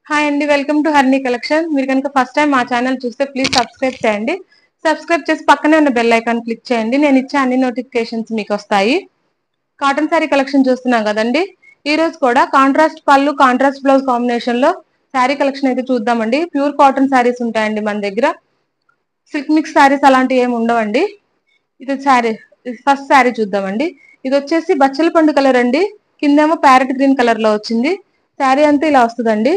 Hi అండి, welcome to హర్ని collection. మీరు కనుక ఫస్ట్ టైం మా ఛానల్ చూస్తే ప్లీజ్ సబ్స్క్రైబ్ చేయండి. సబ్స్క్రైబ్ చేసి పక్కనే ఉన్న బెల్ ఐకాన్ క్లిక్ చేయండి. నేను ఇచ్చే అన్ని నోటిఫికేషన్స్ మీకు వస్తాయి. కాటన్ శారీ కలెక్షన్ చూస్తున్నాం కదండి. ఈ రోజు కూడా కాంట్రాస్ట్ పళ్ళు, కాంట్రాస్ట్ బ్లౌజ్ కాంబినేషన్ లో శారీ కలెక్షన్ అయితే చూద్దామండి. ప్యూర్ కాటన్ శారీస్ ఉంటాయండి మన దగ్గర. సిల్క్ మిక్స్ శారీస్ అలాంటివి ఏమి ఉండవండి. ఇది శారీ, ఫస్ట్ శారీ చూద్దామండి. ఇది వచ్చేసి బచ్చల పండు కలర్ అండి. కిందేమో ప్యారెట్ గ్రీన్ కలర్ లో వచ్చింది. శారీ అంతా ఇలా వస్తుందండి.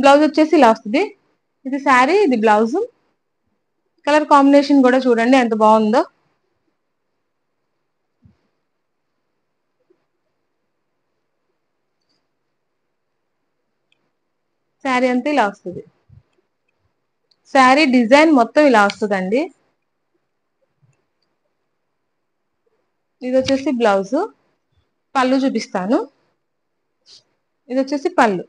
బ్లౌజ్ వచ్చేసి ఇలా వస్తుంది. ఇది శారీ, ఇది బ్లౌజ్. కలర్ కాంబినేషన్ కూడా చూడండి ఎంత బాగుందో. శారీ అంతా ఇలా వస్తుంది. శారీ డిజైన్ మొత్తం ఇలా వస్తుందండి. ఇది వచ్చేసి బ్లౌజ్. పళ్ళు చూపిస్తాను. ఇది వచ్చేసి పళ్ళు.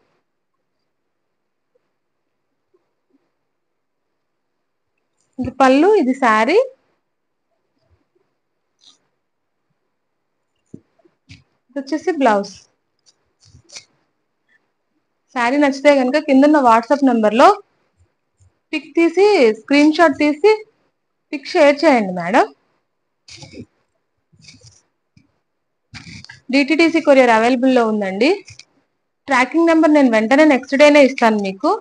ఇది పళ్ళు, ఇది శారీ. ఇది వచ్చేసి బ్లౌజ్. శారీ నచ్చితే కనుక కింద వాట్సాప్ నెంబర్ లో పిక్ తీసి, స్క్రీన్ షాట్ తీసి పిక్ షేర్ చేయండి మేడం. డిటిడిసి కొరియర్ అవైలబుల్ లో ఉందండి. ట్రాకింగ్ నెంబర్ నేను వెంటనే నెక్స్ట్ డేనే ఇస్తాను మీకు.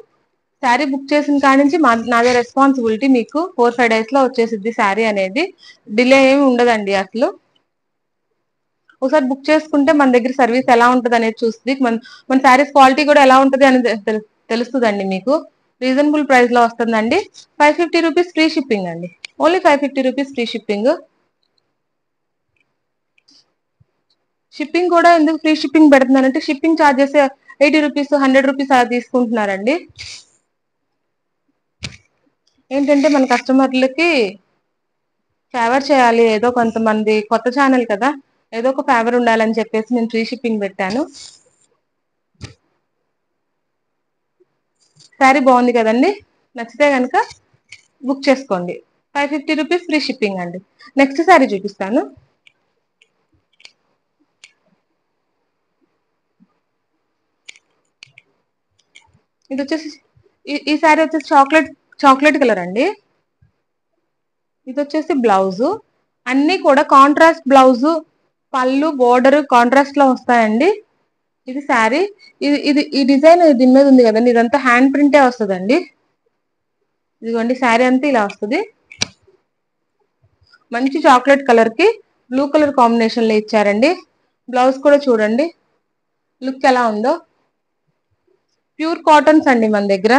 శారీ బుక్ చేసిన కాడి నుంచి నాదే రెస్పాన్సిబిలిటీ. మీకు 4-5 days లో వచ్చేసిద్ది శారీ అనేది. డిలే ఏమి ఉండదండి అసలు. ఒకసారి బుక్ చేసుకుంటే మన దగ్గర సర్వీస్ ఎలా ఉంటుంది అనేది చూస్తుంది. మన శారీస్ క్వాలిటీ కూడా ఎలా ఉంటుంది అనేది తెలుస్తుందండి మీకు. రీజనబుల్ ప్రైస్ లో వస్తుందండి. 550 రూపీస్ ఫ్రీ షిప్పింగ్ అండి. Only 550 rupees free shipping. Shipping కూడా ఎందుకు ఫ్రీ షిప్పింగ్ పెడుతున్నారంటే షిప్పింగ్ ఛార్జెస్ 80 రూపీస్, 100 రూపీస్ అలా తీసుకుంటున్నారండి. ఏంటంటే మన కస్టమర్లకి ఫేవర్ చేయాలి. ఏదో కొంతమంది కొత్త ఛానల్ కదా, ఏదో ఒక ఫేవర్ ఉండాలని చెప్పేసి నేను ఫ్రీ షిప్పింగ్ పెట్టాను. శారీ బాగుంది కదండి. నచ్చితే కనుక బుక్ చేసుకోండి. 550 రూపీస్ ఫ్రీ షిప్పింగ్ అండి. నెక్స్ట్ శారీ చూపిస్తాను. ఇది వచ్చేసి ఈ శారీ వచ్చేసి చాక్లెట్ కలర్ అండి. ఇది వచ్చేసి బ్లౌజ్. అన్ని కూడా కాంట్రాస్ట్ బ్లౌజ్, పళ్ళు బోర్డర్ కాంట్రాస్ట్ లో వస్తాయండి. ఇది శారీ. ఈ డిజైన్ దీని మీద ఉంది కదండి, ఇదంతా హ్యాండ్ ప్రింటే వస్తుందండి. ఇదిగోండి శారీ అంతా ఇలా వస్తుంది. మంచి చాక్లెట్ కలర్ కి బ్లూ కలర్ కాంబినేషన్ లో ఇచ్చారండి. బ్లౌజ్ కూడా చూడండి లుక్ ఎలా ఉందో. ప్యూర్ కాటన్స్ అండి మన దగ్గర.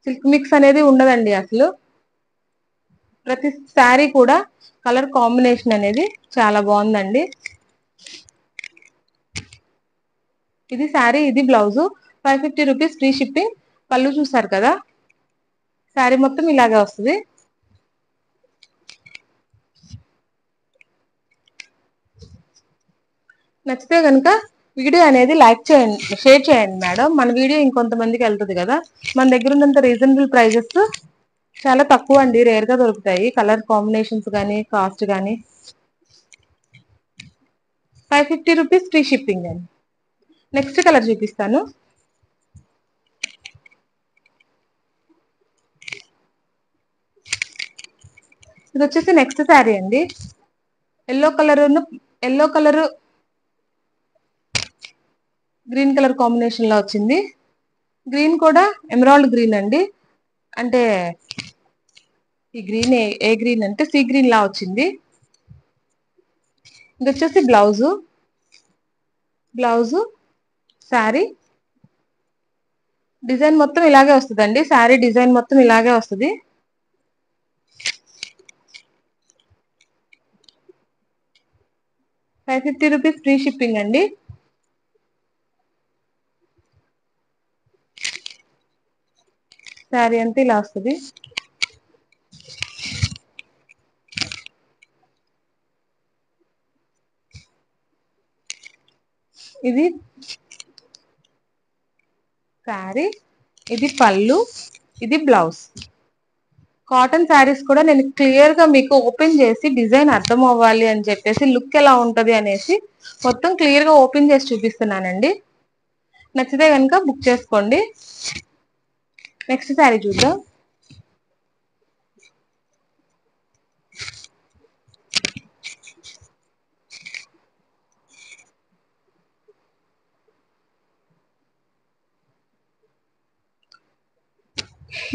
సిల్క్ మిక్స్ అనేది ఉండదండి అసలు. ప్రతి శారీ కూడా కలర్ కాంబినేషన్ అనేది చాలా బాగుందండి. ఇది శారీ, ఇది బ్లౌజ్. 550 rupees free shipping. పళ్ళు చూసారు కదా. శారీ మొత్తం ఇలాగే వస్తుంది. నచ్చితే కనుక వీడియో అనేది లైక్ చేయండి, షేర్ చేయండి మేడం. మన వీడియో ఇంకొంతమందికి వెళ్తుంది కదా. మన దగ్గర ఉన్నంత రీజనబుల్ ప్రైజెస్ చాలా తక్కువ అండి, రేర్ గా దొరుకుతాయి. కలర్ కాంబినేషన్స్ కానీ, కాస్ట్ కానీ. 550 రూపీస్ ఫ్రీ షిప్పింగ్ అండి. నెక్స్ట్ కలర్ చూపిస్తాను. ఇది వచ్చేసి నెక్స్ట్ శారీ అండి. Yellow colour green colour combination లో వచ్చింది. గ్రీన్ కూడా ఎమరాల్డ్ గ్రీన్ అండి. అంటే ఈ గ్రీన్ ఏ గ్రీన్ అంటే సీ గ్రీన్ లా వచ్చింది. ఇది వచ్చేసి బ్లౌజు శారీ. డిజైన్ మొత్తం ఇలాగే వస్తుందండి. శారీ డిజైన్ మొత్తం ఇలాగే వస్తుంది. ₹550 ఫ్రీ షిప్పింగ్ అండి. శారీ అంతా ఇలా వస్తుంది. ఇది శారీ, ఇది పళ్ళు, ఇది బ్లౌజ్. కాటన్ శారీస్ కూడా నేను క్లియర్ గా మీకు ఓపెన్ చేసి డిజైన్ అర్థం అవ్వాలి అని చెప్పేసి, లుక్ ఎలా ఉంటది అనేసి మొత్తం క్లియర్ గా ఓపెన్ చేసి చూపిస్తున్నానండి. నచ్చితే కనుక బుక్ చేసుకోండి. నెక్స్ట్ శారీ చూద్దాం.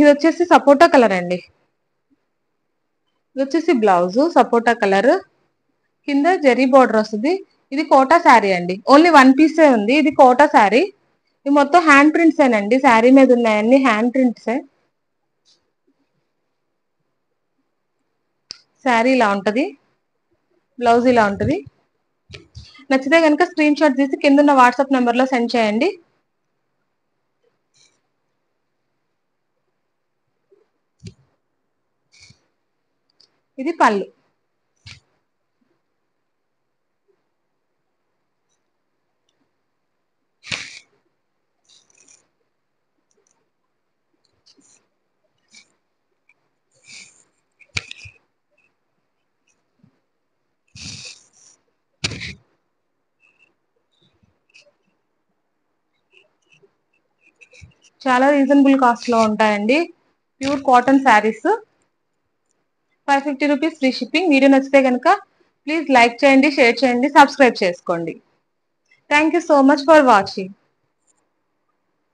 ఇది వచ్చేసి సపోటా కలర్ అండి. ఇది వచ్చేసి బ్లౌజ్ సపోటా కలర్, కింద జరీ బోర్డర్ వస్తుంది. ఇది కోటా శారీ అండి. ఓన్లీ వన్ పీసే ఉంది. ఇది కోటా శారీ. ఇది మొత్తం హ్యాండ్ ప్రింట్స్ ఏనండి. శారీ మీద ఉన్నాయన్ని హ్యాండ్ ప్రింట్సే. శారీ ఇలా ఉంటది, బ్లౌజ్ ఇలా ఉంటది. నచ్చితే కనుక స్క్రీన్ షాట్ తీసి కింద ఉన్న వాట్సాప్ నెంబర్ లో సెండ్ చేయండి. ఇది పళ్ళు. చాలా రీజనబుల్ కాస్ట్ లో ఉంటాయండి. Pure cotton saris. 550 rupees free shipping. Video నచ్చితే కనుక ప్లీజ్ లైక్ చేయండి, షేర్ చేయండి, సబ్స్క్రైబ్ చేసుకోండి. Thank you so much for watching.